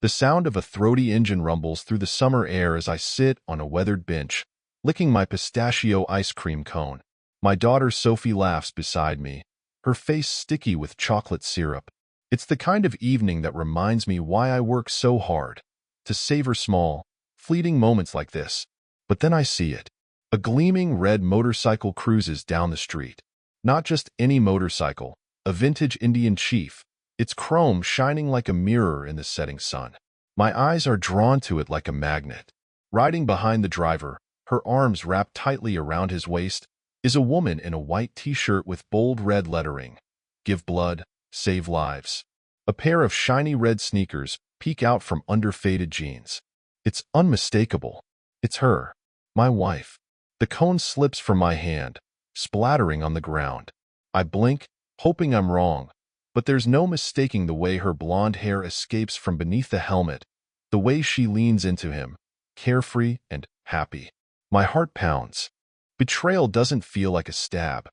The sound of a throaty engine rumbles through the summer air as I sit on a weathered bench, licking my pistachio ice cream cone. My daughter Sophie laughs beside me, her face sticky with chocolate syrup. It's the kind of evening that reminds me why I work so hard, to savor small, fleeting moments like this. But then I see it. A gleaming red motorcycle cruises down the street. Not just any motorcycle, a vintage Indian Chief, its chrome shining like a mirror in the setting sun. My eyes are drawn to it like a magnet. Riding behind the driver, her arms wrapped tightly around his waist, is a woman in a white t-shirt with bold red lettering. Give blood, save lives. A pair of shiny red sneakers peek out from under faded jeans. It's unmistakable. It's her, my wife. The cone slips from my hand, splattering on the ground. I blink, hoping I'm wrong, but there's no mistaking the way her blonde hair escapes from beneath the helmet, the way she leans into him, carefree and happy. My heart pounds. Betrayal doesn't feel like a stab.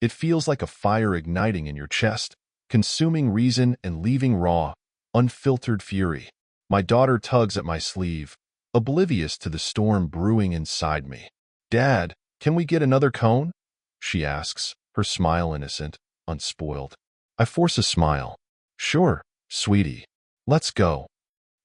It feels like a fire igniting in your chest, consuming reason and leaving raw, unfiltered fury. My daughter tugs at my sleeve, oblivious to the storm brewing inside me. "Dad, can we get another cone?" she asks, her smile innocent, unspoiled. I force a smile. "Sure, sweetie. Let's go."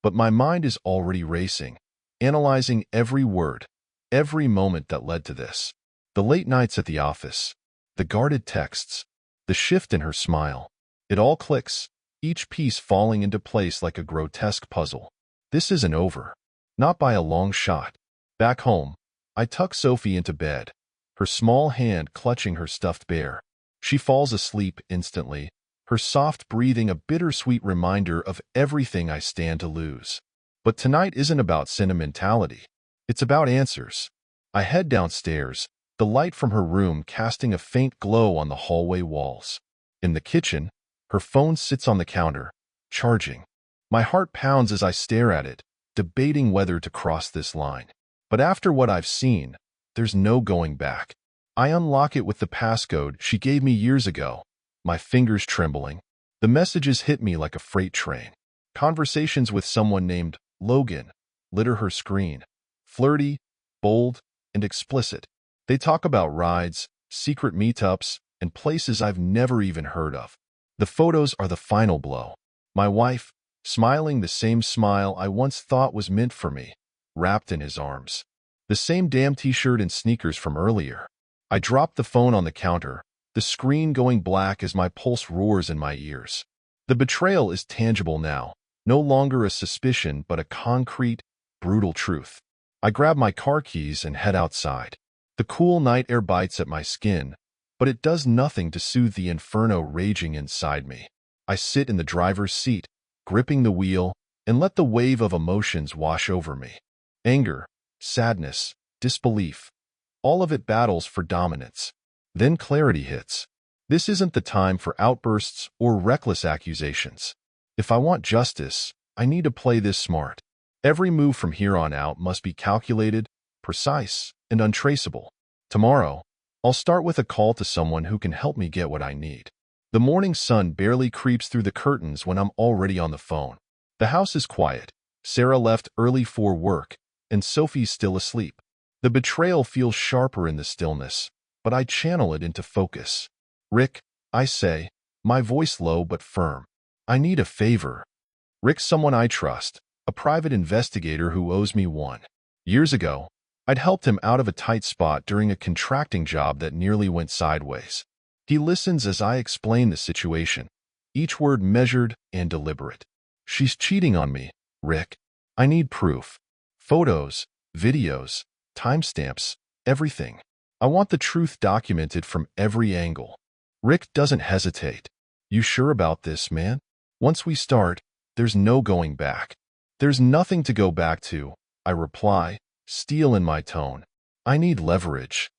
But my mind is already racing, analyzing every word, every moment that led to this. The late nights at the office, the guarded texts, the shift in her smile. It all clicks, each piece falling into place like a grotesque puzzle. This isn't over. Not by a long shot. Back home, I tuck Sophie into bed, her small hand clutching her stuffed bear. She falls asleep instantly, her soft breathing a bittersweet reminder of everything I stand to lose. But tonight isn't about sentimentality. It's about answers. I head downstairs, the light from her room casting a faint glow on the hallway walls. In the kitchen, her phone sits on the counter, charging. My heart pounds as I stare at it, debating whether to cross this line. But after what I've seen, there's no going back. I unlock it with the passcode she gave me years ago, my fingers trembling. The messages hit me like a freight train. Conversations with someone named Logan litter her screen. Flirty, bold, and explicit. They talk about rides, secret meetups, and places I've never even heard of. The photos are the final blow. My wife, smiling the same smile I once thought was meant for me, wrapped in his arms. The same damn t-shirt and sneakers from earlier. I drop the phone on the counter, the screen going black as my pulse roars in my ears. The betrayal is tangible now, no longer a suspicion but a concrete, brutal truth. I grab my car keys and head outside. The cool night air bites at my skin, but it does nothing to soothe the inferno raging inside me. I sit in the driver's seat, gripping the wheel, and let the wave of emotions wash over me. Anger, sadness, disbelief. All of it battles for dominance. Then clarity hits. This isn't the time for outbursts or reckless accusations. If I want justice, I need to play this smart. Every move from here on out must be calculated, precise, and untraceable. Tomorrow, I'll start with a call to someone who can help me get what I need. The morning sun barely creeps through the curtains when I'm already on the phone. The house is quiet. Sarah left early for work, and Sophie's still asleep. The betrayal feels sharper in the stillness, but I channel it into focus. "Rick," I say, my voice low but firm. "I need a favor." Rick's someone I trust, a private investigator who owes me one. Years ago, I'd helped him out of a tight spot during a contracting job that nearly went sideways. He listens as I explain the situation, each word measured and deliberate. "She's cheating on me, Rick. I need proof. Photos, videos, timestamps, everything. I want the truth documented from every angle." Rick doesn't hesitate. "You sure about this, man? Once we start, there's no going back." "There's nothing to go back to," I reply, steel in my tone. "I need leverage."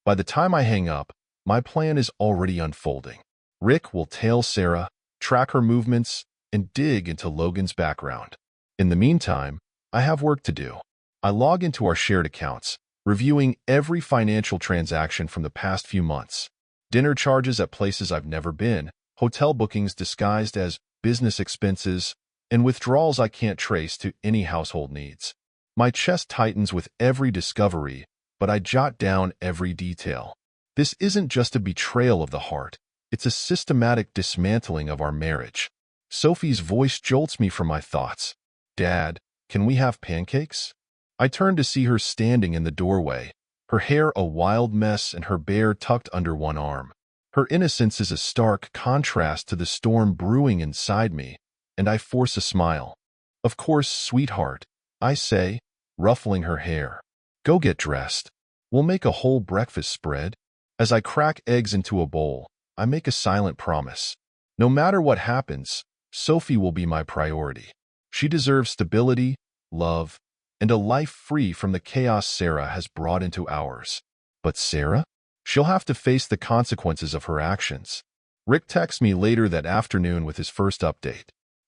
By the time I hang up, my plan is already unfolding. Rick will tail Sarah, track her movements, and dig into Logan's background. In the meantime, I have work to do. I log into our shared accounts, reviewing every financial transaction from the past few months. Dinner charges at places I've never been, hotel bookings disguised as business expenses, and withdrawals I can't trace to any household needs. My chest tightens with every discovery, but I jot down every detail. This isn't just a betrayal of the heart. It's a systematic dismantling of our marriage. Sophie's voice jolts me from my thoughts. Dad, can we have pancakes? I turn to see her standing in the doorway, her hair a wild mess and her bear tucked under one arm. Her innocence is a stark contrast to the storm brewing inside me, and I force a smile. Of course, sweetheart, I say, ruffling her hair. Go get dressed. We'll make a whole breakfast spread. As I crack eggs into a bowl, I make a silent promise. No matter what happens, Sophie will be my priority. She deserves stability, love, and a life free from the chaos Sarah has brought into ours. But Sarah? She'll have to face the consequences of her actions. Rick texts me later that afternoon with his first update.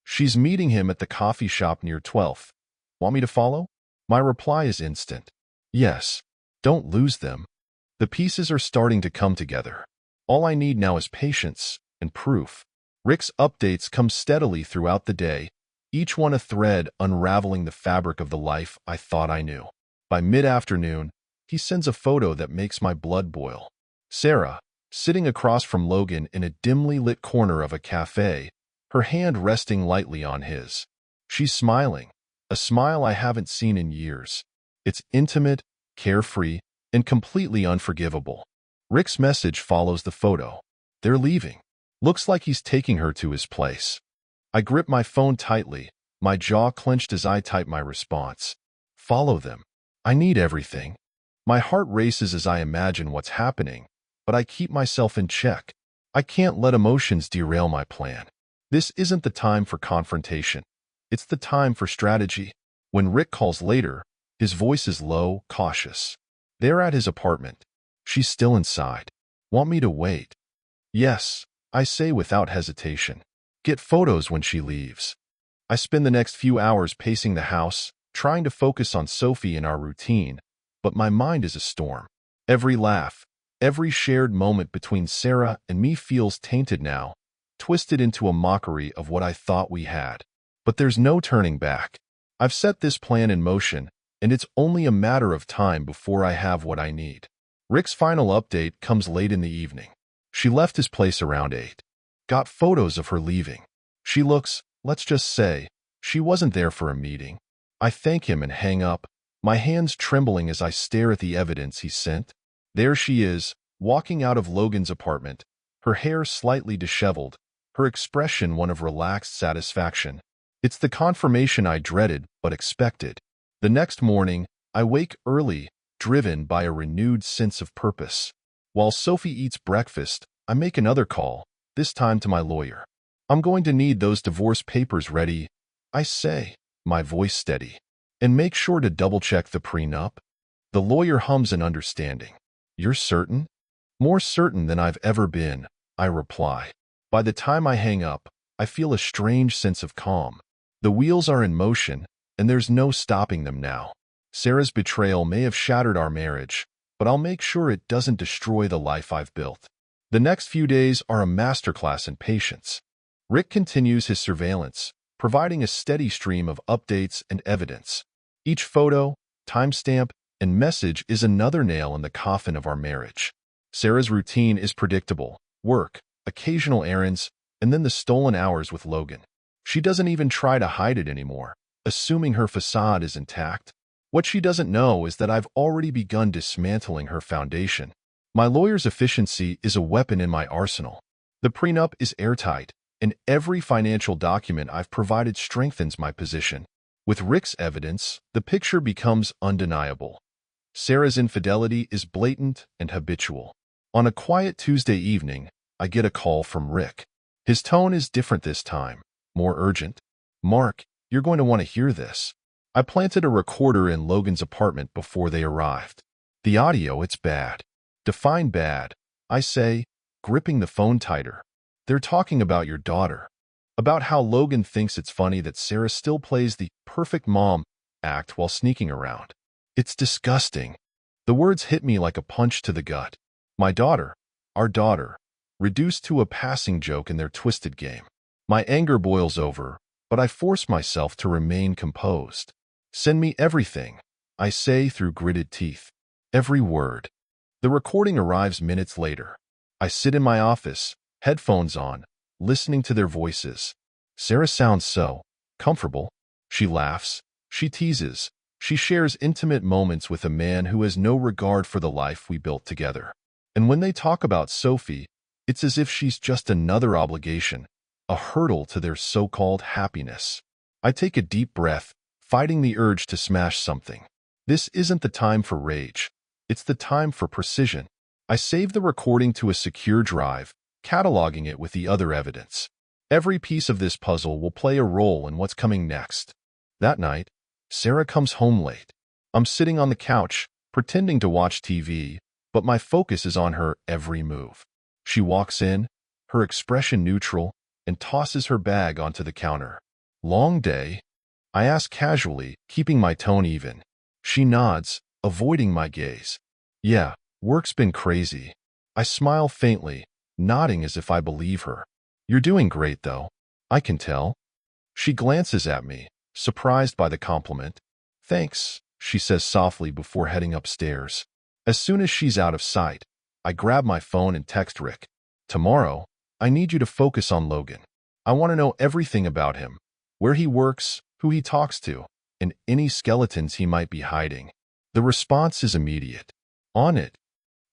She's meeting him at the coffee shop near 12th. Want me to follow? My reply is instant. Yes. Don't lose them. The pieces are starting to come together. All I need now is patience and proof. Rick's updates come steadily throughout the day, each one a thread unraveling the fabric of the life I thought I knew. By mid-afternoon, he sends a photo that makes my blood boil. Sarah, sitting across from Logan in a dimly lit corner of a cafe, her hand resting lightly on his. She's smiling, a smile I haven't seen in years. It's intimate, carefree, and completely unforgivable. Rick's message follows the photo. They're leaving. Looks like he's taking her to his place. I grip my phone tightly, my jaw clenched as I type my response. Follow them. I need everything. My heart races as I imagine what's happening, but I keep myself in check. I can't let emotions derail my plan. This isn't the time for confrontation. It's the time for strategy. When Rick calls later, his voice is low, cautious. They're at his apartment. She's still inside. Want me to wait? Yes, I say without hesitation. Get photos when she leaves. I spend the next few hours pacing the house, trying to focus on Sophie and our routine, but my mind is a storm. Every laugh, every shared moment between Sarah and me feels tainted now, twisted into a mockery of what I thought we had. But there's no turning back. I've set this plan in motion, and it's only a matter of time before I have what I need. Rick's final update comes late in the evening. She left his place around 8. Got photos of her leaving. She looks, let's just say, she wasn't there for a meeting. I thank him and hang up, my hands trembling as I stare at the evidence he sent. There she is, walking out of Logan's apartment, her hair slightly disheveled, her expression one of relaxed satisfaction. It's the confirmation I dreaded but expected. The next morning, I wake early, driven by a renewed sense of purpose. While Sophie eats breakfast, I make another call, this time to my lawyer. I'm going to need those divorce papers ready, I say, my voice steady. And make sure to double-check the prenup. The lawyer hums an understanding. You're certain? More certain than I've ever been, I reply. By the time I hang up, I feel a strange sense of calm. The wheels are in motion, and there's no stopping them now. Sarah's betrayal may have shattered our marriage, but I'll make sure it doesn't destroy the life I've built. The next few days are a masterclass in patience. Rick continues his surveillance, providing a steady stream of updates and evidence. Each photo, timestamp, and message is another nail in the coffin of our marriage. Sarah's routine is predictable: work, occasional errands, and then the stolen hours with Logan. She doesn't even try to hide it anymore, assuming her facade is intact. What she doesn't know is that I've already begun dismantling her foundation. My lawyer's efficiency is a weapon in my arsenal. The prenup is airtight, and every financial document I've provided strengthens my position. With Rick's evidence, the picture becomes undeniable. Sarah's infidelity is blatant and habitual. On a quiet Tuesday evening, I get a call from Rick. His tone is different this time, more urgent. Mark, you're going to want to hear this. I planted a recorder in Logan's apartment before they arrived. The audio, it's bad. Define bad, I say, gripping the phone tighter. They're talking about your daughter. About how Logan thinks it's funny that Sarah still plays the perfect mom act while sneaking around. It's disgusting. The words hit me like a punch to the gut. My daughter, our daughter, reduced to a passing joke in their twisted game. My anger boils over, but I force myself to remain composed. Send me everything, I say through gritted teeth. Every word. The recording arrives minutes later. I sit in my office, headphones on, listening to their voices. Sarah sounds so comfortable. She laughs. She teases. She shares intimate moments with a man who has no regard for the life we built together. And when they talk about Sophie, it's as if she's just another obligation, a hurdle to their so-called happiness. I take a deep breath, fighting the urge to smash something. This isn't the time for rage. It's the time for precision. I save the recording to a secure drive, cataloging it with the other evidence. Every piece of this puzzle will play a role in what's coming next. That night, Sarah comes home late. I'm sitting on the couch, pretending to watch TV, but my focus is on her every move. She walks in, her expression neutral, and tosses her bag onto the counter. Long day? I ask casually, keeping my tone even. She nods, avoiding my gaze. Yeah, work's been crazy. I smile faintly, nodding as if I believe her. You're doing great, though. I can tell. She glances at me, surprised by the compliment. Thanks, she says softly before heading upstairs. As soon as she's out of sight, I grab my phone and text Rick. Tomorrow, I need you to focus on Logan. I want to know everything about him, where he works, who he talks to, and any skeletons he might be hiding. The response is immediate. On it.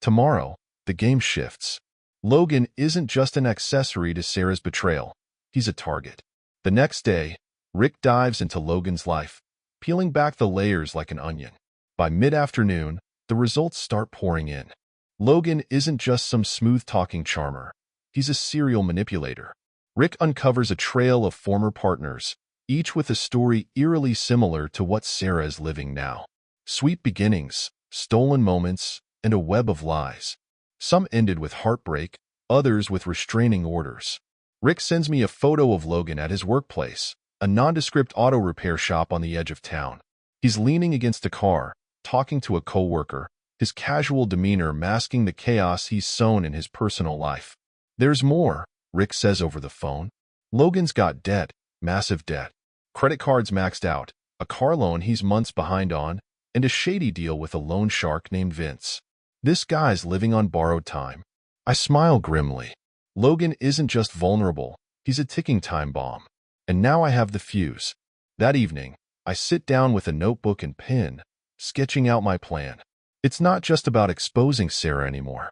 Tomorrow, the game shifts. Logan isn't just an accessory to Sarah's betrayal. He's a target. The next day, Rick dives into Logan's life, peeling back the layers like an onion. By mid-afternoon, the results start pouring in. Logan isn't just some smooth-talking charmer. He's a serial manipulator. Rick uncovers a trail of former partners, each with a story eerily similar to what Sarah is living now. Sweet beginnings, stolen moments, and a web of lies. Some ended with heartbreak, others with restraining orders. Rick sends me a photo of Logan at his workplace, a nondescript auto repair shop on the edge of town. He's leaning against a car, talking to a coworker, his casual demeanor masking the chaos he's sown in his personal life. There's more, Rick says over the phone. Logan's got debt, massive debt. Credit cards maxed out, a car loan he's months behind on, and a shady deal with a loan shark named Vince. This guy's living on borrowed time. I smile grimly. Logan isn't just vulnerable, he's a ticking time bomb. And now I have the fuse. That evening, I sit down with a notebook and pen, sketching out my plan. It's not just about exposing Sarah anymore.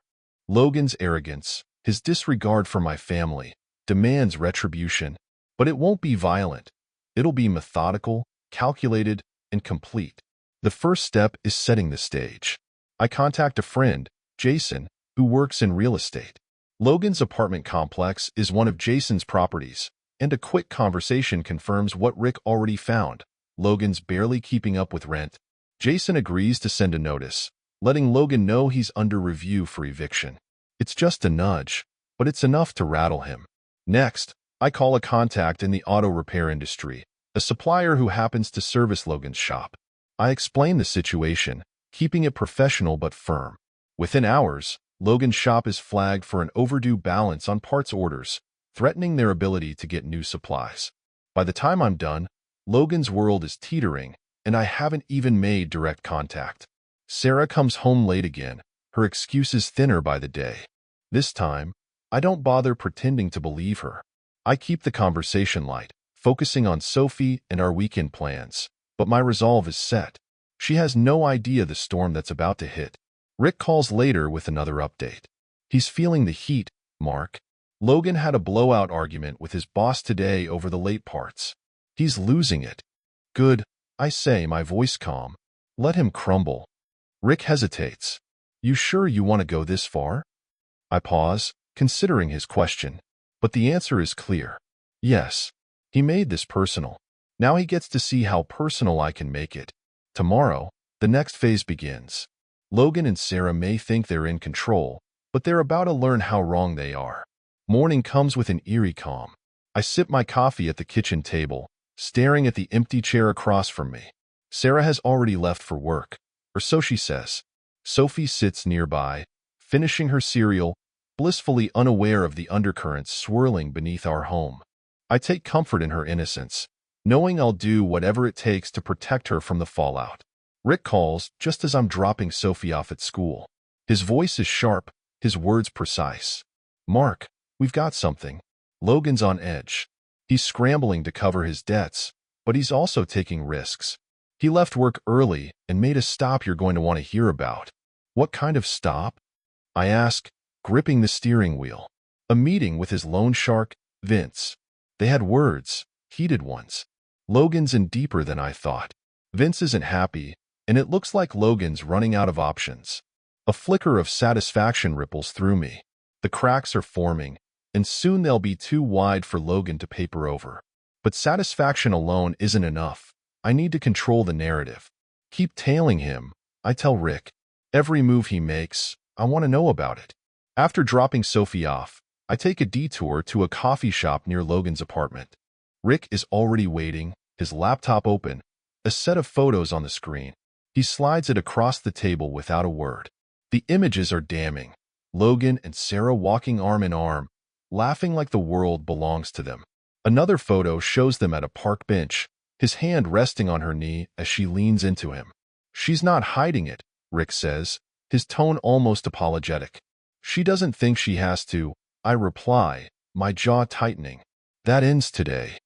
Logan's arrogance, his disregard for my family, demands retribution, but it won't be violent. It'll be methodical, calculated, and complete. The first step is setting the stage. I contact a friend, Jason, who works in real estate. Logan's apartment complex is one of Jason's properties, and a quick conversation confirms what Rick already found. Logan's barely keeping up with rent. Jason agrees to send a notice, letting Logan know he's under review for eviction. It's just a nudge, but it's enough to rattle him. Next, I call a contact in the auto repair industry, a supplier who happens to service Logan's shop. I explain the situation, keeping it professional but firm. Within hours, Logan's shop is flagged for an overdue balance on parts orders, threatening their ability to get new supplies. By the time I'm done, Logan's world is teetering, and I haven't even made direct contact. Sarah comes home late again, her excuses thinner by the day. This time, I don't bother pretending to believe her. I keep the conversation light, focusing on Sophie and our weekend plans, but my resolve is set. She has no idea the storm that's about to hit. Rick calls later with another update. He's feeling the heat, Mark. Logan had a blowout argument with his boss today over the late parts. He's losing it. Good, I say, my voice calm. Let him crumble. Rick hesitates. You sure you want to go this far? I pause, considering his question, but the answer is clear. Yes. He made this personal. Now he gets to see how personal I can make it. Tomorrow, the next phase begins. Logan and Sarah may think they're in control, but they're about to learn how wrong they are. Morning comes with an eerie calm. I sip my coffee at the kitchen table, staring at the empty chair across from me. Sarah has already left for work, or so she says. Sophie sits nearby, finishing her cereal, blissfully unaware of the undercurrents swirling beneath our home. I take comfort in her innocence, knowing I'll do whatever it takes to protect her from the fallout. Rick calls just as I'm dropping Sophie off at school. His voice is sharp, his words precise. "Mark, we've got something." Logan's on edge. He's scrambling to cover his debts, but he's also taking risks. He left work early and made a stop you're going to want to hear about. What kind of stop? I ask, gripping the steering wheel. A meeting with his loan shark, Vince. They had words, heated ones. Logan's in deeper than I thought. Vince isn't happy, and it looks like Logan's running out of options. A flicker of satisfaction ripples through me. The cracks are forming, and soon they'll be too wide for Logan to paper over. But satisfaction alone isn't enough. I need to control the narrative. Keep tailing him, I tell Rick. Every move he makes, I want to know about it. After dropping Sophie off, I take a detour to a coffee shop near Logan's apartment. Rick is already waiting, his laptop open, a set of photos on the screen. He slides it across the table without a word. The images are damning. Logan and Sarah walking arm in arm, laughing like the world belongs to them. Another photo shows them at a park bench, his hand resting on her knee as she leans into him. "She's not hiding it," Rick says, his tone almost apologetic. "She doesn't think she has to," I reply, my jaw tightening. That ends today.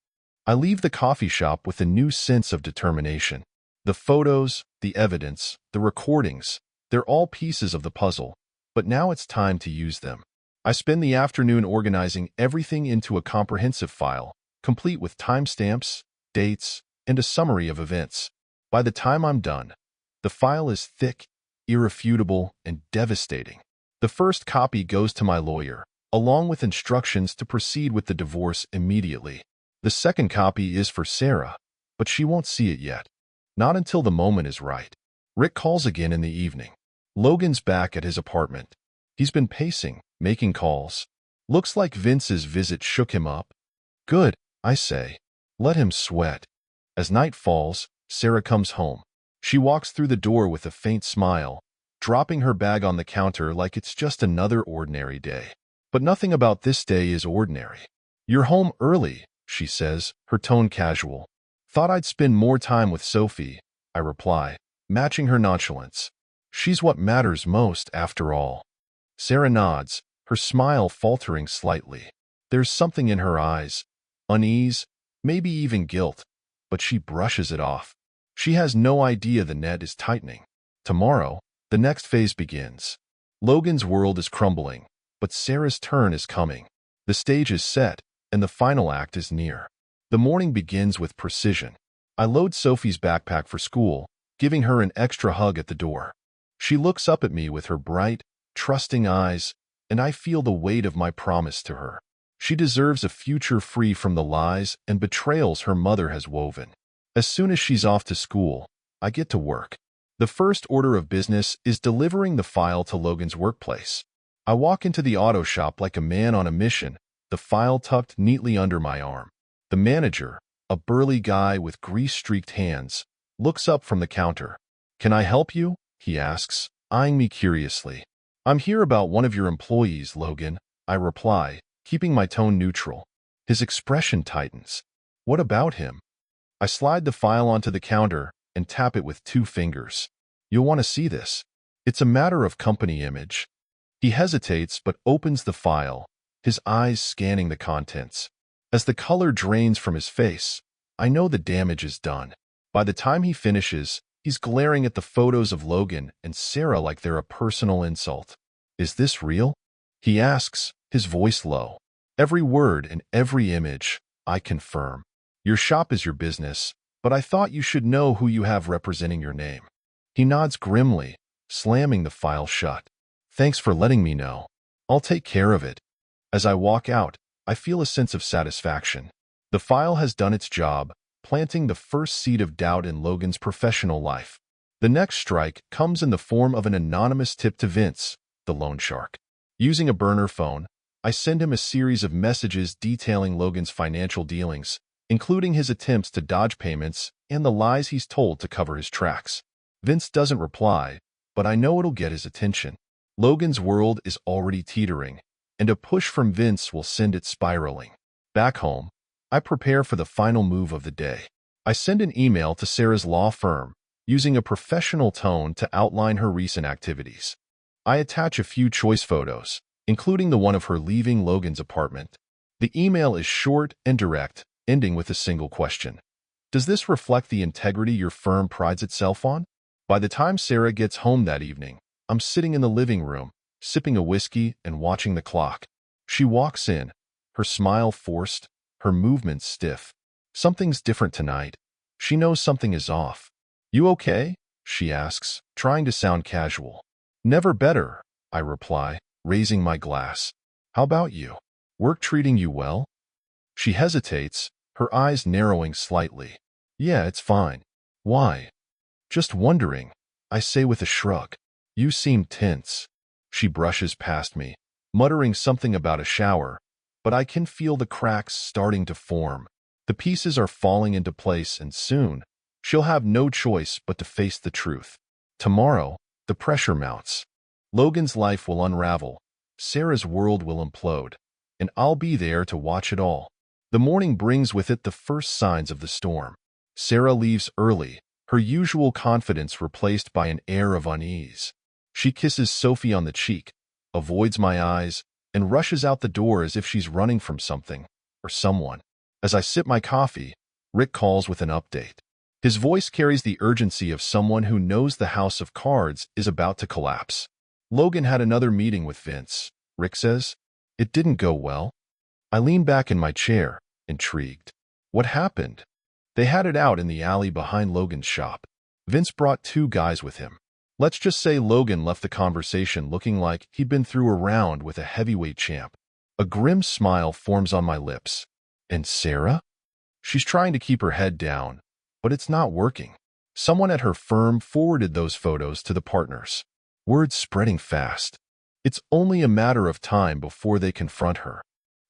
I leave the coffee shop with a new sense of determination. The photos, the evidence, the recordings, they're all pieces of the puzzle, but now it's time to use them. I spend the afternoon organizing everything into a comprehensive file, complete with timestamps, dates, and a summary of events. By the time I'm done, the file is thick, irrefutable, and devastating. The first copy goes to my lawyer, along with instructions to proceed with the divorce immediately. The second copy is for Sarah, but she won't see it yet. Not until the moment is right. Rick calls again in the evening. Logan's back at his apartment. He's been pacing, making calls. Looks like Vince's visit shook him up. Good, I say. Let him sweat. As night falls, Sarah comes home. She walks through the door with a faint smile, dropping her bag on the counter like it's just another ordinary day. But nothing about this day is ordinary. "You're home early," she says, her tone casual. "Thought I'd spend more time with Sophie," I reply, matching her nonchalance. She's what matters most, after all. Sarah nods, her smile faltering slightly. There's something in her eyes, unease, maybe even guilt, but she brushes it off. She has no idea the net is tightening. Tomorrow, the next phase begins. Logan's world is crumbling, but Sarah's turn is coming. The stage is set, and the final act is near. The morning begins with precision. I load Sophie's backpack for school, giving her an extra hug at the door. She looks up at me with her bright, trusting eyes, and I feel the weight of my promise to her. She deserves a future free from the lies and betrayals her mother has woven. As soon as she's off to school, I get to work. The first order of business is delivering the file to Logan's workplace. I walk into the auto shop like a man on a mission, the file tucked neatly under my arm. The manager, a burly guy with grease-streaked hands, looks up from the counter. "Can I help you?" he asks, eyeing me curiously. "I'm here about one of your employees, Logan," I reply, keeping my tone neutral. His expression tightens. "What about him?" I slide the file onto the counter and tap it with 2 fingers. "You'll want to see this. It's a matter of company image." He hesitates but opens the file, his eyes scanning the contents. As the color drains from his face, I know the damage is done. By the time he finishes, he's glaring at the photos of Logan and Sarah like they're a personal insult. "Is this real?" he asks, his voice low. "Every word and every image," I confirm. "Your shop is your business, but I thought you should know who you have representing your name." He nods grimly, slamming the file shut. "Thanks for letting me know. I'll take care of it." As I walk out, I feel a sense of satisfaction. The file has done its job, planting the first seed of doubt in Logan's professional life. The next strike comes in the form of an anonymous tip to Vince, the loan shark. Using a burner phone, I send him a series of messages detailing Logan's financial dealings, including his attempts to dodge payments and the lies he's told to cover his tracks. Vince doesn't reply, but I know it'll get his attention. Logan's world is already teetering, and a push from Vince will send it spiraling. Back home, I prepare for the final move of the day. I send an email to Sarah's law firm, using a professional tone to outline her recent activities. I attach a few choice photos, including the one of her leaving Logan's apartment. The email is short and direct, ending with a single question. Does this reflect the integrity your firm prides itself on? By the time Sarah gets home that evening, I'm sitting in the living room, sipping a whiskey and watching the clock. She walks in, her smile forced, her movements stiff. Something's different tonight. She knows something is off. "You okay?" she asks, trying to sound casual. "Never better," I reply, raising my glass. "How about you? Work treating you well?" She hesitates, her eyes narrowing slightly. "Yeah, it's fine." "Why?" "Just wondering," I say with a shrug. "You seem tense." She brushes past me, muttering something about a shower, but I can feel the cracks starting to form. The pieces are falling into place, and soon, she'll have no choice but to face the truth. Tomorrow, the pressure mounts. Logan's life will unravel, Sarah's world will implode, and I'll be there to watch it all. The morning brings with it the first signs of the storm. Sarah leaves early, her usual confidence replaced by an air of unease. She kisses Sophie on the cheek, avoids my eyes, and rushes out the door as if she's running from something or someone. As I sip my coffee, Rick calls with an update. His voice carries the urgency of someone who knows the house of cards is about to collapse. "Logan had another meeting with Vince," Rick says. "It didn't go well." I lean back in my chair, intrigued. "What happened?" "They had it out in the alley behind Logan's shop. Vince brought 2 guys with him. Let's just say Logan left the conversation looking like he'd been through a round with a heavyweight champ." A grim smile forms on my lips. "And Sarah?" She's trying to keep her head down, but it's not working. Someone at her firm forwarded those photos to the partners. Word's spreading fast. It's only a matter of time before they confront her.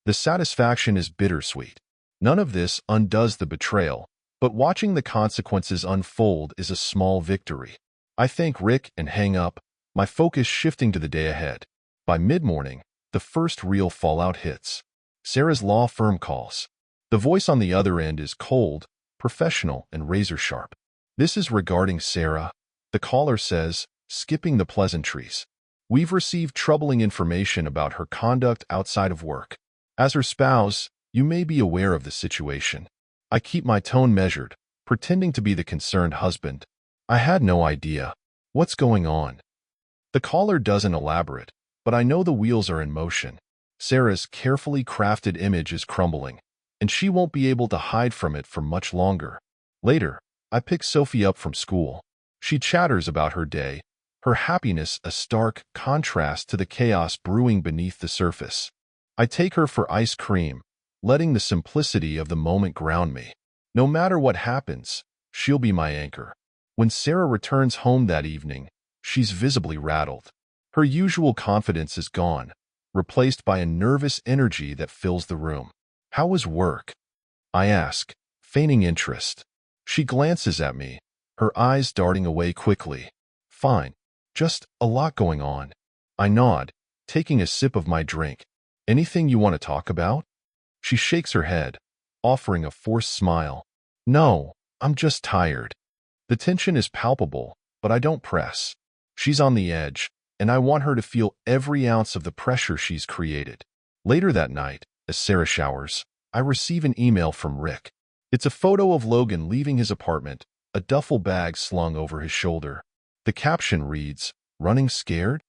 The satisfaction is bittersweet. None of this undoes the betrayal, but watching the consequences unfold is a small victory. I thank Rick and hang up, my focus shifting to the day ahead. By mid-morning, the first real fallout hits. Sarah's law firm calls. The voice on the other end is cold, professional, and razor-sharp. "This is regarding Sarah," the caller says, skipping the pleasantries. "We've received troubling information about her conduct outside of work. As her spouse, you may be aware of the situation." I keep my tone measured, pretending to be the concerned husband. "I had no idea. What's going on?" The caller doesn't elaborate, but I know the wheels are in motion. Sarah's carefully crafted image is crumbling, and she won't be able to hide from it for much longer. Later, I pick Sophie up from school. She chatters about her day, her happiness a stark contrast to the chaos brewing beneath the surface. I take her for ice cream, letting the simplicity of the moment ground me. No matter what happens, she'll be my anchor. When Sarah returns home that evening, she's visibly rattled. Her usual confidence is gone, replaced by a nervous energy that fills the room. "How was work?" I ask, feigning interest. She glances at me, her eyes darting away quickly. "Fine. Just a lot going on." I nod, taking a sip of my drink. "Anything you want to talk about?" She shakes her head, offering a forced smile. "No, I'm just tired." The tension is palpable, but I don't press. She's on the edge, and I want her to feel every ounce of the pressure she's created. Later that night, as Sarah showers, I receive an email from Rick. It's a photo of Logan leaving his apartment, a duffel bag slung over his shoulder. The caption reads, "Running scared?"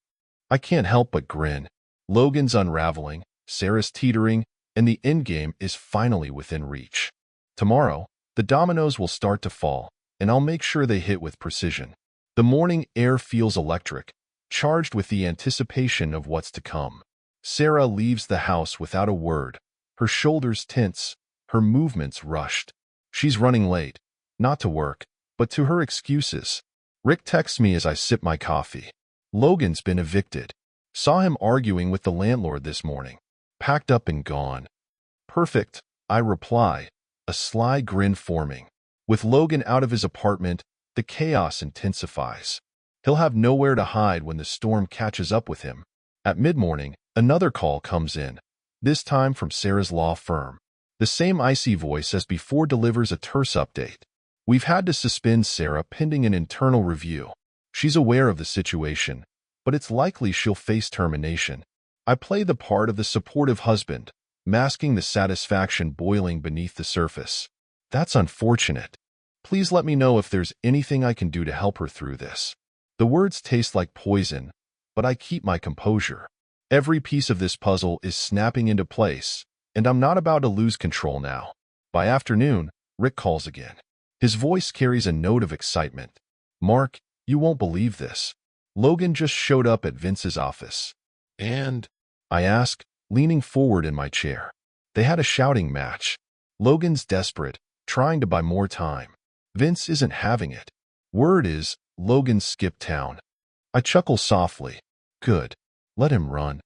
I can't help but grin. Logan's unraveling, Sarah's teetering, and the endgame is finally within reach. Tomorrow, the dominoes will start to fall, and I'll make sure they hit with precision. The morning air feels electric, charged with the anticipation of what's to come. Sarah leaves the house without a word, her shoulders tense, her movements rushed. She's running late, not to work, but to her excuses. Rick texts me as I sip my coffee. "Logan's been evicted. Saw him arguing with the landlord this morning. Packed up and gone." "Perfect," I reply, a sly grin forming. With Logan out of his apartment, the chaos intensifies. He'll have nowhere to hide when the storm catches up with him. At mid-morning, another call comes in, this time from Sarah's law firm. The same icy voice as before delivers a terse update. We've had to suspend Sarah pending an internal review. She's aware of the situation, but it's likely she'll face termination. I play the part of the supportive husband, masking the satisfaction boiling beneath the surface. That's unfortunate. Please let me know if there's anything I can do to help her through this. The words taste like poison, but I keep my composure. Every piece of this puzzle is snapping into place, and I'm not about to lose control now. By afternoon, Rick calls again. His voice carries a note of excitement. "Mark, you won't believe this. Logan just showed up at Vince's office." "And?" I ask, leaning forward in my chair. "They had a shouting match. Logan's desperate, trying to buy more time. Vince isn't having it. Word is, Logan skipped town." I chuckle softly. Good. Let him run.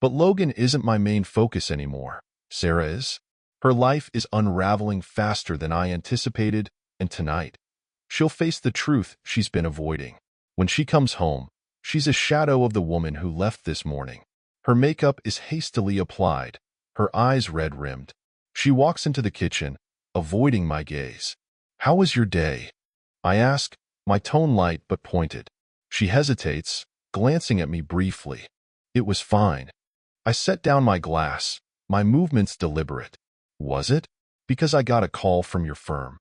But Logan isn't my main focus anymore. Sarah is. Her life is unraveling faster than I anticipated, and tonight, she'll face the truth she's been avoiding. When she comes home, she's a shadow of the woman who left this morning. Her makeup is hastily applied, her eyes red-rimmed. She walks into the kitchen, avoiding my gaze. "How was your day?" I ask, my tone light but pointed. She hesitates, glancing at me briefly. "It was fine." I set down my glass, my movements deliberate. "Was it? Because I got a call from your firm."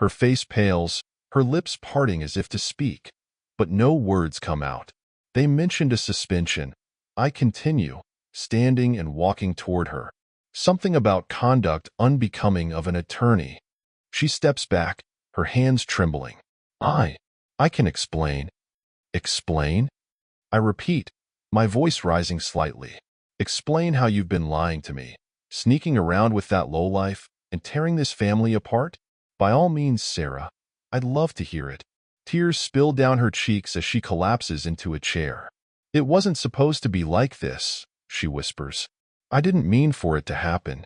Her face pales, her lips parting as if to speak, but no words come out. "They mentioned a suspension." I continue, standing and walking toward her. Something about conduct unbecoming of an attorney. She steps back, her hands trembling. I can explain." "Explain?" I repeat, my voice rising slightly. "Explain how you've been lying to me, sneaking around with that lowlife, and tearing this family apart? By all means, Sarah. I'd love to hear it." Tears spill down her cheeks as she collapses into a chair. "It wasn't supposed to be like this," she whispers. "I didn't mean for it to happen."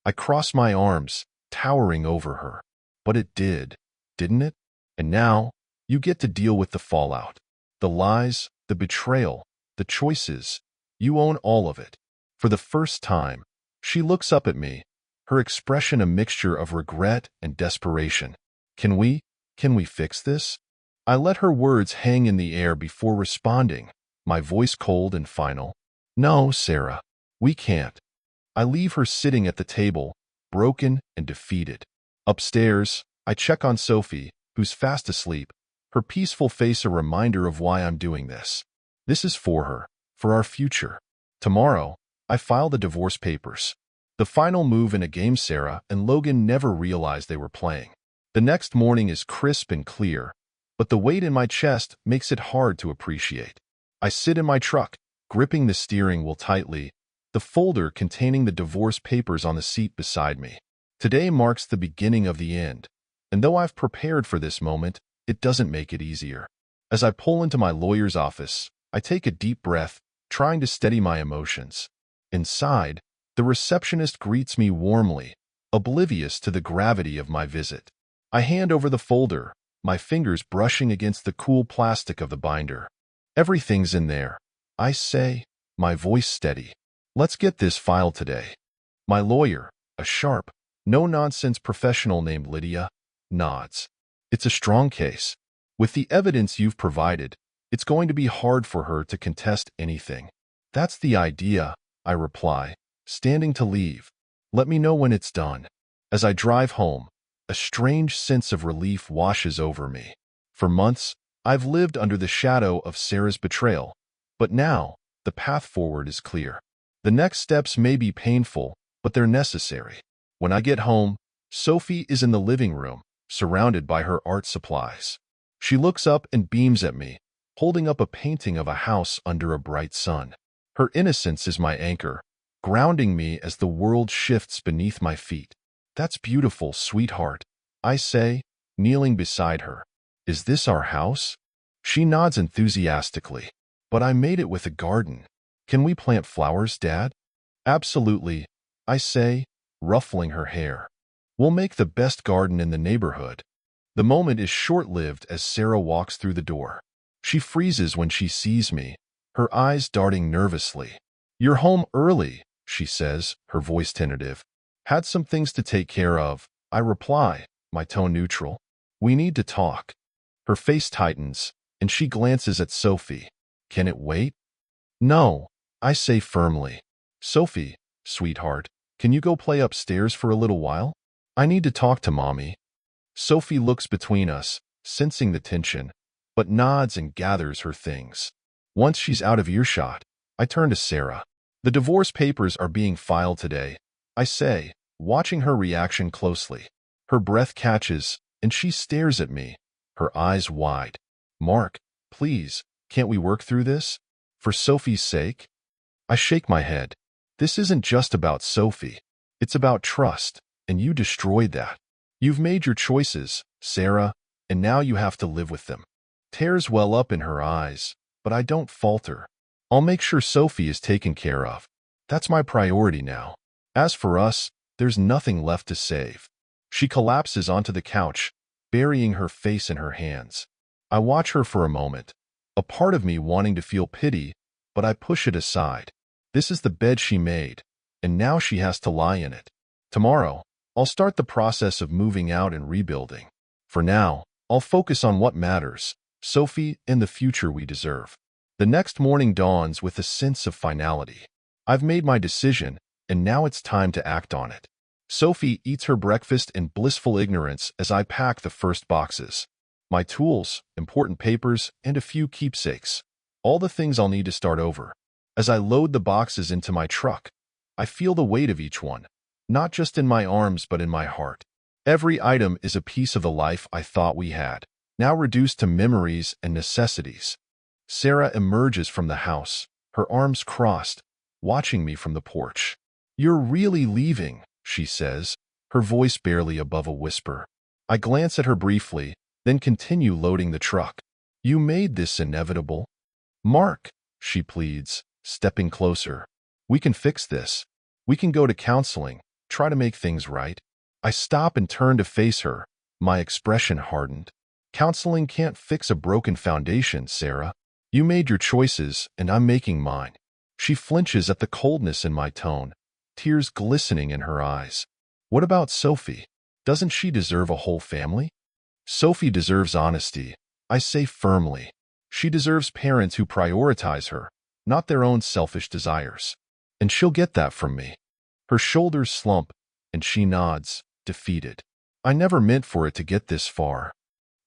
I cross my arms, towering over her. "But it did, didn't it? And now, you get to deal with the fallout. The lies, the betrayal, the choices. You own all of it." For the first time, she looks up at me, her expression a mixture of regret and desperation. Can we fix this?" I let her words hang in the air before responding, my voice cold and final. "No, Sarah, we can't." I leave her sitting at the table, broken and defeated. Upstairs, I check on Sophie, who's fast asleep, her peaceful face a reminder of why I'm doing this. This is for her, for our future. Tomorrow, I file the divorce papers. The final move in a game Sarah and Logan never realized they were playing. The next morning is crisp and clear, but the weight in my chest makes it hard to appreciate. I sit in my truck, gripping the steering wheel tightly, the folder containing the divorce papers on the seat beside me. Today marks the beginning of the end, and though I've prepared for this moment, it doesn't make it easier. As I pull into my lawyer's office, I take a deep breath, trying to steady my emotions. Inside, the receptionist greets me warmly, oblivious to the gravity of my visit. I hand over the folder, my fingers brushing against the cool plastic of the binder. "Everything's in there," I say, my voice steady. "Let's get this filed today." My lawyer, a sharp, no-nonsense professional named Lydia, nods. "It's a strong case. With the evidence you've provided, it's going to be hard for her to contest anything." "That's the idea," I reply, standing to leave. "Let me know when it's done." As I drive home, a strange sense of relief washes over me. For months, I've lived under the shadow of Sarah's betrayal, but now, the path forward is clear. The next steps may be painful, but they're necessary. When I get home, Sophie is in the living room, surrounded by her art supplies. She looks up and beams at me, holding up a painting of a house under a bright sun. Her innocence is my anchor, grounding me as the world shifts beneath my feet. "That's beautiful, sweetheart," I say, kneeling beside her. "Is this our house?" She nods enthusiastically. "But I made it with a garden. Can we plant flowers, Dad?" "Absolutely," I say, ruffling her hair. "We'll make the best garden in the neighborhood." The moment is short-lived as Sarah walks through the door. She freezes when she sees me, her eyes darting nervously. "You're home early," she says, her voice tentative. Had some things to take care of, I reply, my tone neutral. We need to talk. Her face tightens, and she glances at Sophie. Can it wait? No, I say firmly. Sophie, sweetheart, can you go play upstairs for a little while? I need to talk to Mommy. Sophie looks between us, sensing the tension, but nods and gathers her things. Once she's out of earshot, I turn to Sarah. The divorce papers are being filed today, I say, watching her reaction closely. Her breath catches, and she stares at me, her eyes wide. Mark, please, can't we work through this? For Sophie's sake? I shake my head. This isn't just about Sophie. It's about trust, and you destroyed that. You've made your choices, Sarah, and now you have to live with them. Tears well up in her eyes, but I don't falter. I'll make sure Sophie is taken care of. That's my priority now. As for us, there's nothing left to save. She collapses onto the couch, burying her face in her hands. I watch her for a moment, a part of me wanting to feel pity, but I push it aside. This is the bed she made, and now she has to lie in it. Tomorrow, I'll start the process of moving out and rebuilding. For now, I'll focus on what matters, Sophie and the future we deserve. The next morning dawns with a sense of finality. I've made my decision, and now it's time to act on it. Sophie eats her breakfast in blissful ignorance as I pack the first boxes. My tools, important papers, and a few keepsakes. All the things I'll need to start over. As I load the boxes into my truck, I feel the weight of each one, not just in my arms but in my heart. Every item is a piece of the life I thought we had, now reduced to memories and necessities. Sarah emerges from the house, her arms crossed, watching me from the porch. You're really leaving, she says, her voice barely above a whisper. I glance at her briefly, then continue loading the truck. You made this inevitable. Mark, she pleads, stepping closer. We can fix this. We can go to counseling, try to make things right. I stop and turn to face her, my expression hardened. Counseling can't fix a broken foundation, Sarah. You made your choices, and I'm making mine. She flinches at the coldness in my tone, tears glistening in her eyes. What about Sophie? Doesn't she deserve a whole family? Sophie deserves honesty, I say firmly. She deserves parents who prioritize her, not their own selfish desires. And she'll get that from me. Her shoulders slump, and she nods, defeated. I never meant for it to get this far.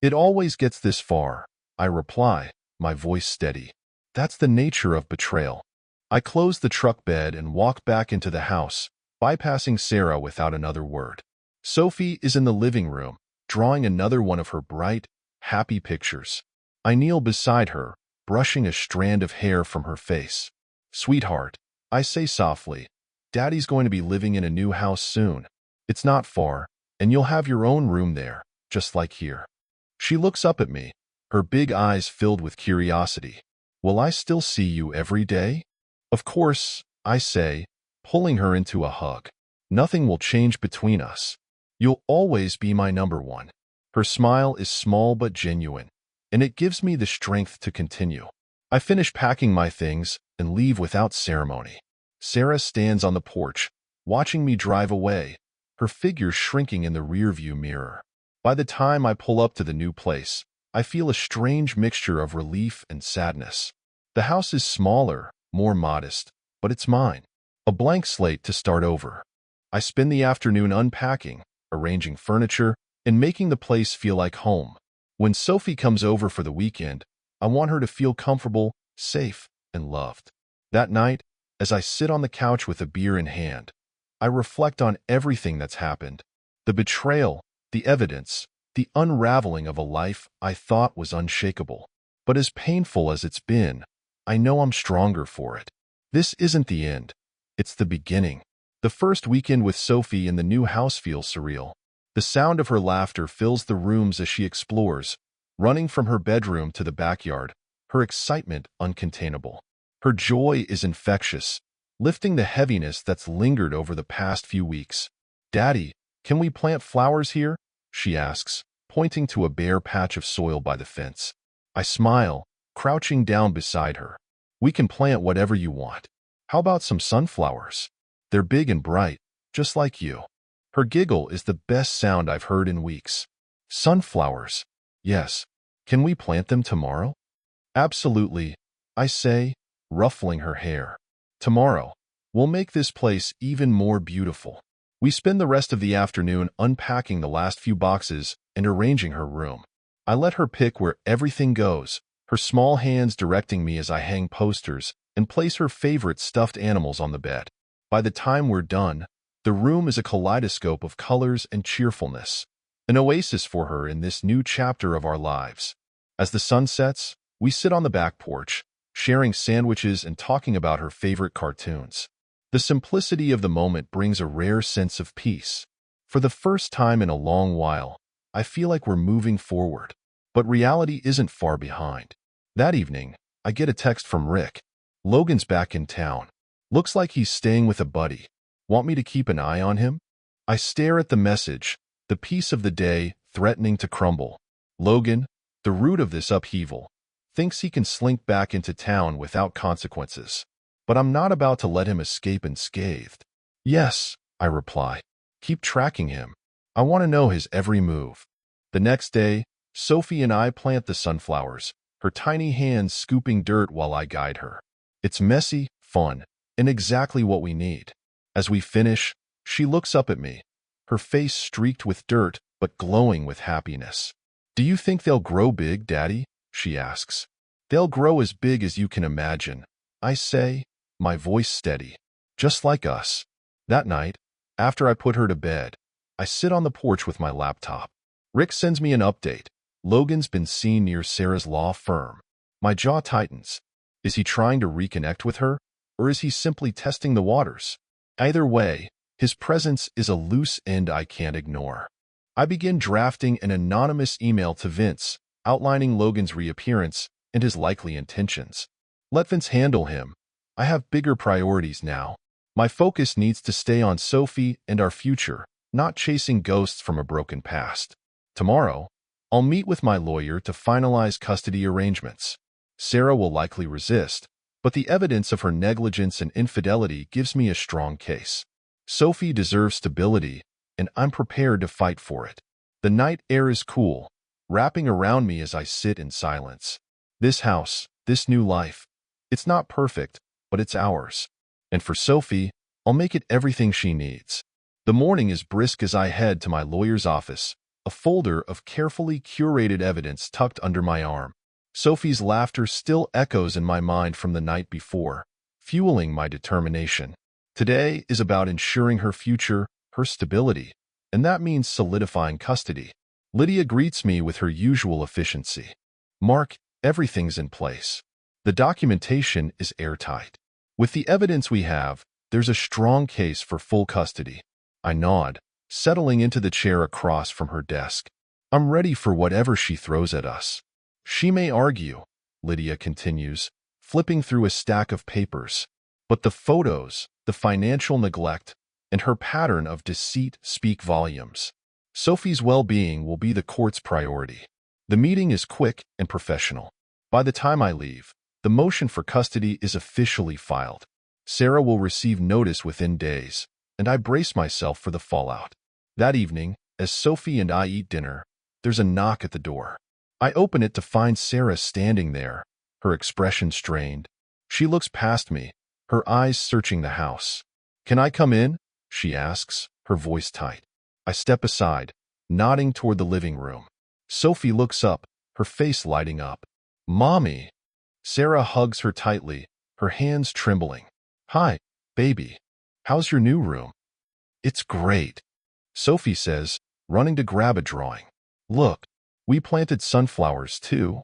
It always gets this far, I reply, my voice steady. That's the nature of betrayal. I close the truck bed and walk back into the house, bypassing Sarah without another word. Sophie is in the living room, drawing another one of her bright, happy pictures. I kneel beside her, brushing a strand of hair from her face. Sweetheart, I say softly, Daddy's going to be living in a new house soon. It's not far, and you'll have your own room there, just like here. She looks up at me, her big eyes filled with curiosity. Will I still see you every day? Of course, I say, pulling her into a hug. Nothing will change between us. You'll always be my number one. Her smile is small but genuine, and it gives me the strength to continue. I finish packing my things and leave without ceremony. Sarah stands on the porch, watching me drive away, her figure shrinking in the rearview mirror. By the time I pull up to the new place, I feel a strange mixture of relief and sadness. The house is smaller, more modest, but it's mine. A blank slate to start over. I spend the afternoon unpacking, arranging furniture, and making the place feel like home. When Sophie comes over for the weekend, I want her to feel comfortable, safe, and loved. That night, as I sit on the couch with a beer in hand, I reflect on everything that's happened. The betrayal, the evidence, the unraveling of a life I thought was unshakable. But as painful as it's been, I know I'm stronger for it. This isn't the end. It's the beginning. The first weekend with Sophie in the new house feels surreal. The sound of her laughter fills the rooms as she explores, running from her bedroom to the backyard, her excitement uncontainable. Her joy is infectious, lifting the heaviness that's lingered over the past few weeks. Daddy, can we plant flowers here? She asks, pointing to a bare patch of soil by the fence. I smile, crouching down beside her. We can plant whatever you want. How about some sunflowers? They're big and bright, just like you. Her giggle is the best sound I've heard in weeks. Sunflowers. Yes. Can we plant them tomorrow? Absolutely, I say, ruffling her hair. Tomorrow, we'll make this place even more beautiful. We spend the rest of the afternoon unpacking the last few boxes and arranging her room. I let her pick where everything goes, her small hands directing me as I hang posters and place her favorite stuffed animals on the bed. By the time we're done, the room is a kaleidoscope of colors and cheerfulness, an oasis for her in this new chapter of our lives. As the sun sets, we sit on the back porch, sharing sandwiches and talking about her favorite cartoons. The simplicity of the moment brings a rare sense of peace. For the first time in a long while, I feel like we're moving forward. But reality isn't far behind. That evening, I get a text from Rick. Logan's back in town. Looks like he's staying with a buddy. Want me to keep an eye on him? I stare at the message, the peace of the day threatening to crumble. Logan, the root of this upheaval, thinks he can slink back into town without consequences. But I'm not about to let him escape unscathed. Yes, I reply. Keep tracking him. I want to know his every move. The next day, Sophie and I plant the sunflowers, her tiny hands scooping dirt while I guide her. It's messy, fun, and exactly what we need. As we finish, she looks up at me, her face streaked with dirt but glowing with happiness. Do you think they'll grow big, Daddy? She asks. They'll grow as big as you can imagine, I say, my voice steady. Just like us. That night, after I put her to bed, I sit on the porch with my laptop. Rick sends me an update. Logan's been seen near Sarah's law firm. My jaw tightens. Is he trying to reconnect with her, or is he simply testing the waters? Either way, his presence is a loose end I can't ignore. I begin drafting an anonymous email to Vince, outlining Logan's reappearance and his likely intentions. Let Vince handle him. I have bigger priorities now. My focus needs to stay on Sophie and our future, not chasing ghosts from a broken past. Tomorrow, I'll meet with my lawyer to finalize custody arrangements. Sarah will likely resist, but the evidence of her negligence and infidelity gives me a strong case. Sophie deserves stability, and I'm prepared to fight for it. The night air is cool, wrapping around me as I sit in silence. This house, this new life, it's not perfect, but it's ours. And for Sophie, I'll make it everything she needs. The morning is brisk as I head to my lawyer's office, a folder of carefully curated evidence tucked under my arm. Sophie's laughter still echoes in my mind from the night before, fueling my determination. Today is about ensuring her future, her stability, and that means solidifying custody. Lydia greets me with her usual efficiency. Mark, everything's in place. The documentation is airtight. With the evidence we have, there's a strong case for full custody. I nod, settling into the chair across from her desk. I'm ready for whatever she throws at us. She may argue, Lydia continues, flipping through a stack of papers. But the photos, the financial neglect, and her pattern of deceit speak volumes. Sophie's well-being will be the court's priority. The meeting is quick and professional. By the time I leave, the motion for custody is officially filed. Sarah will receive notice within days, and I brace myself for the fallout. That evening, as Sophie and I eat dinner, there's a knock at the door. I open it to find Sarah standing there, her expression strained. She looks past me, her eyes searching the house. Can I come in? She asks, her voice tight. I step aside, nodding toward the living room. Sophie looks up, her face lighting up. Mommy! Sarah hugs her tightly, her hands trembling. Hi, baby. How's your new room? It's great, Sophie says, running to grab a drawing. Look, we planted sunflowers too.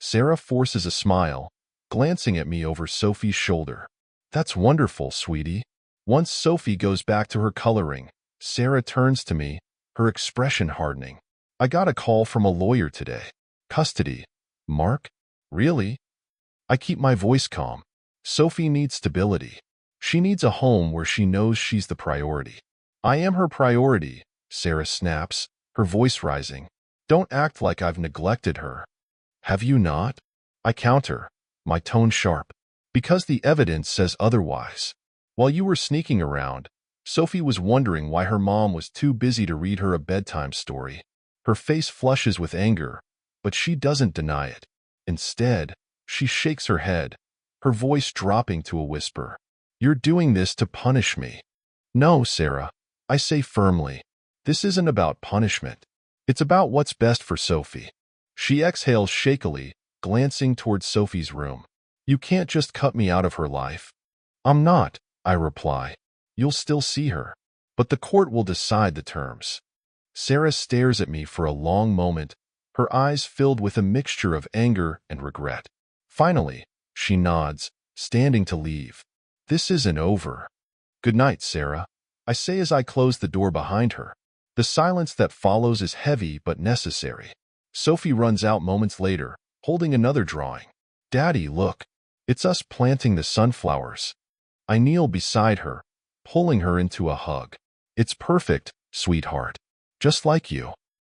Sarah forces a smile, glancing at me over Sophie's shoulder. That's wonderful, sweetie. Once Sophie goes back to her coloring, Sarah turns to me, her expression hardening. I got a call from a lawyer today. Custody. Mark? Really? I keep my voice calm. Sophie needs stability. She needs a home where she knows she's the priority. I am her priority, Sarah snaps, her voice rising. Don't act like I've neglected her. Have you not? I counter, my tone sharp. Because the evidence says otherwise. While you were sneaking around, Sophie was wondering why her mom was too busy to read her a bedtime story. Her face flushes with anger, but she doesn't deny it. Instead, she shakes her head, her voice dropping to a whisper. "You're doing this to punish me." "No, Sarah," I say firmly. "This isn't about punishment. It's about what's best for Sophie." She exhales shakily, glancing towards Sophie's room. "You can't just cut me out of her life." "I'm not," I reply. "You'll still see her. But the court will decide the terms." Sarah stares at me for a long moment, her eyes filled with a mixture of anger and regret. Finally, she nods, standing to leave. "This isn't over." "Good night, Sarah," I say as I close the door behind her. The silence that follows is heavy but necessary. Sophie runs out moments later, holding another drawing. "Daddy, look. It's us planting the sunflowers." I kneel beside her, pulling her into a hug. "It's perfect, sweetheart. Just like you."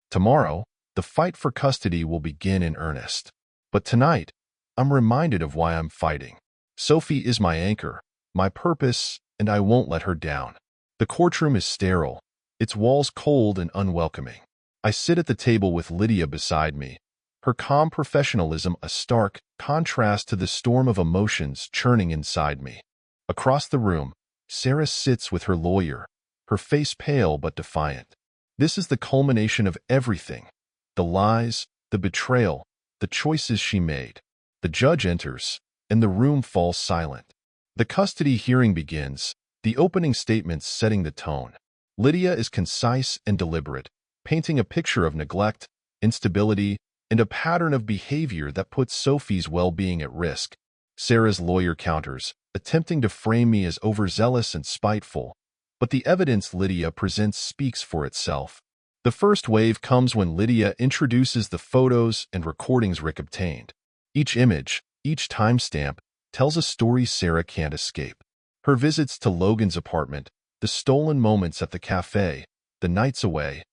Tomorrow, the fight for custody will begin in earnest. But tonight, I'm reminded of why I'm fighting. Sophie is my anchor, my purpose, and I won't let her down. The courtroom is sterile, its walls cold and unwelcoming. I sit at the table with Lydia beside me, her calm professionalism a stark contrast to the storm of emotions churning inside me. Across the room, Sarah sits with her lawyer, her face pale but defiant. This is the culmination of everything: the lies, the betrayal, the choices she made. The judge enters, and the room falls silent. The custody hearing begins, the opening statements setting the tone. Lydia is concise and deliberate, painting a picture of neglect, instability, and a pattern of behavior that puts Sophie's well-being at risk. Sarah's lawyer counters, attempting to frame me as overzealous and spiteful, but the evidence Lydia presents speaks for itself. The first wave comes when Lydia introduces the photos and recordings Rick obtained. Each image, each timestamp, tells a story Sarah can't escape. Her visits to Logan's apartment, the stolen moments at the cafe, the nights away,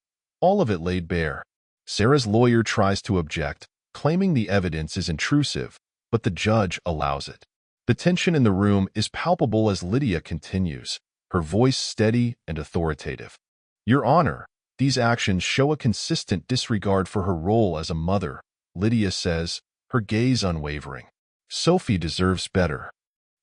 all of it laid bare. Sarah's lawyer tries to object, claiming the evidence is intrusive, but the judge allows it. The tension in the room is palpable as Lydia continues, her voice steady and authoritative. "Your Honor, these actions show a consistent disregard for her role as a mother," Lydia says, her gaze unwavering. "Sophie deserves better."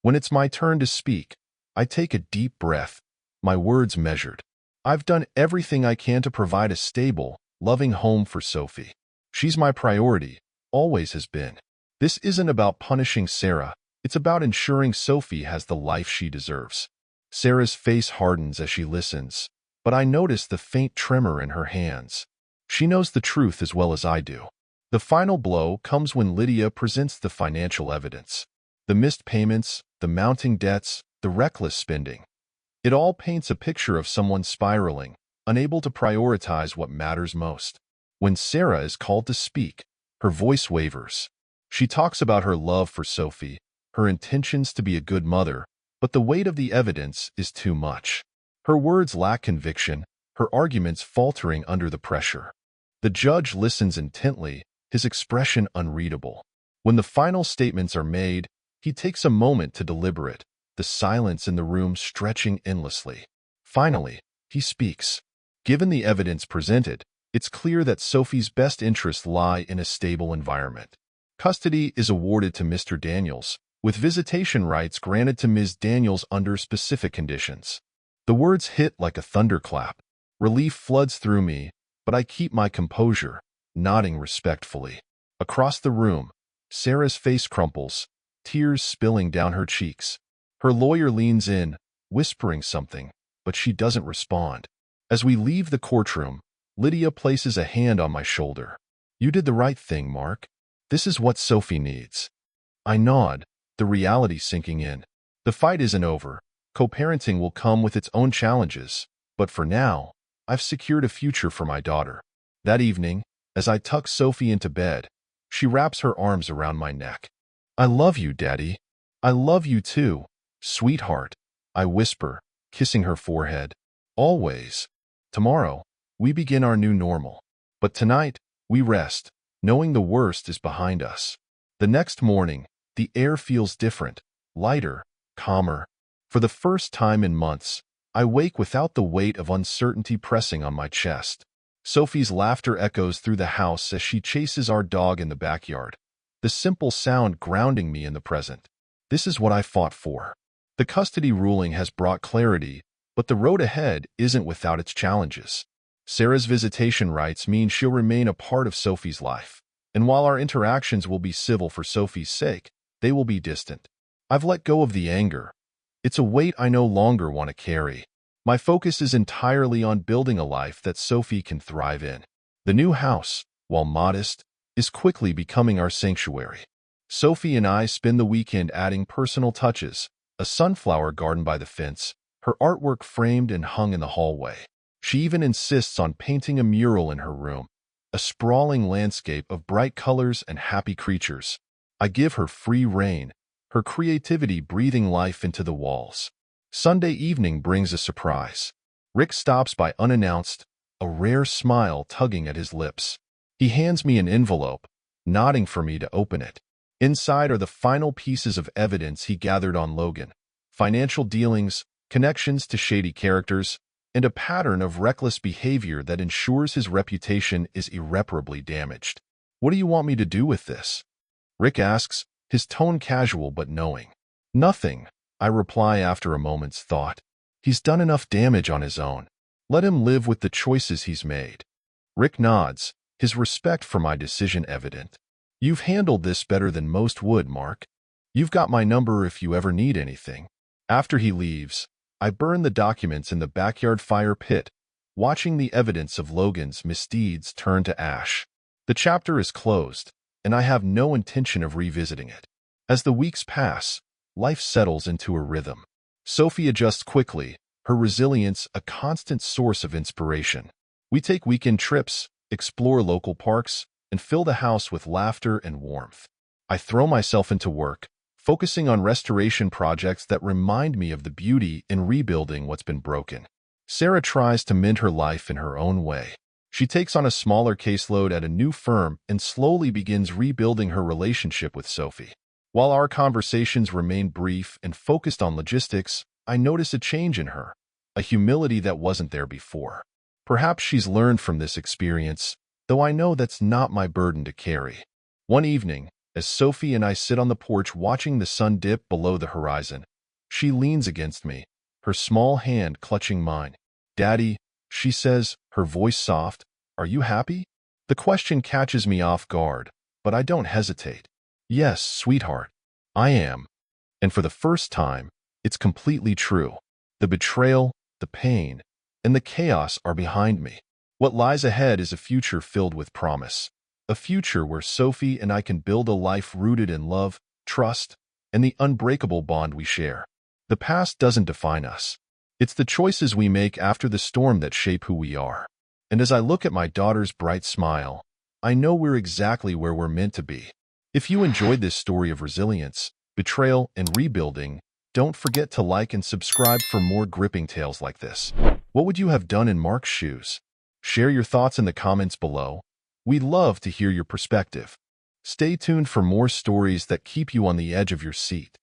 When it's my turn to speak, I take a deep breath, my words measured. I've done everything I can to provide a stable, loving home for Sophie. She's my priority, always has been. This isn't about punishing Sarah, it's about ensuring Sophie has the life she deserves. Sarah's face hardens as she listens, but I notice the faint tremor in her hands. She knows the truth as well as I do. The final blow comes when Lydia presents the financial evidence. The missed payments, the mounting debts, the reckless spending. It all paints a picture of someone spiraling, unable to prioritize what matters most. When Sarah is called to speak, her voice wavers. She talks about her love for Sophie, her intentions to be a good mother, but the weight of the evidence is too much. Her words lack conviction, her arguments faltering under the pressure. The judge listens intently, his expression unreadable. When the final statements are made, he takes a moment to deliberate, the silence in the room stretching endlessly. Finally, he speaks. Given the evidence presented, it's clear that Sophie's best interests lie in a stable environment. Custody is awarded to Mr. Daniels, with visitation rights granted to Ms. Daniels under specific conditions. The words hit like a thunderclap. Relief floods through me, but I keep my composure, nodding respectfully. Across the room, Sarah's face crumples, tears spilling down her cheeks. Her lawyer leans in, whispering something, but she doesn't respond. As we leave the courtroom, Lydia places a hand on my shoulder. "You did the right thing, Mark. This is what Sophie needs." I nod, the reality sinking in. The fight isn't over. Co-parenting will come with its own challenges, but for now, I've secured a future for my daughter. That evening, as I tuck Sophie into bed, she wraps her arms around my neck. "I love you, Daddy. I love you too, sweetheart," I whisper, kissing her forehead. "Always." Tomorrow, we begin our new normal. But tonight, we rest, knowing the worst is behind us. The next morning, the air feels different, lighter, calmer. For the first time in months, I wake without the weight of uncertainty pressing on my chest. Sophie's laughter echoes through the house as she chases our dog in the backyard, the simple sound grounding me in the present. This is what I fought for. The custody ruling has brought clarity, but the road ahead isn't without its challenges. Sarah's visitation rights mean she'll remain a part of Sophie's life, and while our interactions will be civil for Sophie's sake, they will be distant. I've let go of the anger. It's a weight I no longer want to carry. My focus is entirely on building a life that Sophie can thrive in. The new house, while modest, is quickly becoming our sanctuary. Sophie and I spend the weekend adding personal touches, a sunflower garden by the fence, her artwork framed and hung in the hallway. She even insists on painting a mural in her room, a sprawling landscape of bright colors and happy creatures. I give her free rein, her creativity breathing life into the walls. Sunday evening brings a surprise. Rick stops by unannounced, a rare smile tugging at his lips. He hands me an envelope, nodding for me to open it. Inside are the final pieces of evidence he gathered on Logan: financial dealings, connections to shady characters, and a pattern of reckless behavior that ensures his reputation is irreparably damaged. "What do you want me to do with this?" Rick asks, his tone casual but knowing. "Nothing," I reply after a moment's thought. "He's done enough damage on his own. Let him live with the choices he's made." Rick nods, his respect for my decision evident. "You've handled this better than most would, Mark. You've got my number if you ever need anything." After he leaves, I burn the documents in the backyard fire pit, watching the evidence of Logan's misdeeds turn to ash. The chapter is closed, and I have no intention of revisiting it. As the weeks pass, life settles into a rhythm. Sophie adjusts quickly, her resilience a constant source of inspiration. We take weekend trips, explore local parks, and fill the house with laughter and warmth. I throw myself into work, focusing on restoration projects that remind me of the beauty in rebuilding what's been broken. Sarah tries to mend her life in her own way. She takes on a smaller caseload at a new firm and slowly begins rebuilding her relationship with Sophie. While our conversations remain brief and focused on logistics, I notice a change in her, a humility that wasn't there before. Perhaps she's learned from this experience, though I know that's not my burden to carry. One evening, as Sophie and I sit on the porch watching the sun dip below the horizon, she leans against me, her small hand clutching mine. "Daddy," she says, her voice soft, "are you happy?" The question catches me off guard, but I don't hesitate. "Yes, sweetheart, I am." And for the first time, it's completely true. The betrayal, the pain, and the chaos are behind me. What lies ahead is a future filled with promise. A future where Sophie and I can build a life rooted in love, trust, and the unbreakable bond we share. The past doesn't define us. It's the choices we make after the storm that shape who we are. And as I look at my daughter's bright smile, I know we're exactly where we're meant to be. If you enjoyed this story of resilience, betrayal, and rebuilding, don't forget to like and subscribe for more gripping tales like this. What would you have done in Mark's shoes? Share your thoughts in the comments below. We'd love to hear your perspective. Stay tuned for more stories that keep you on the edge of your seat.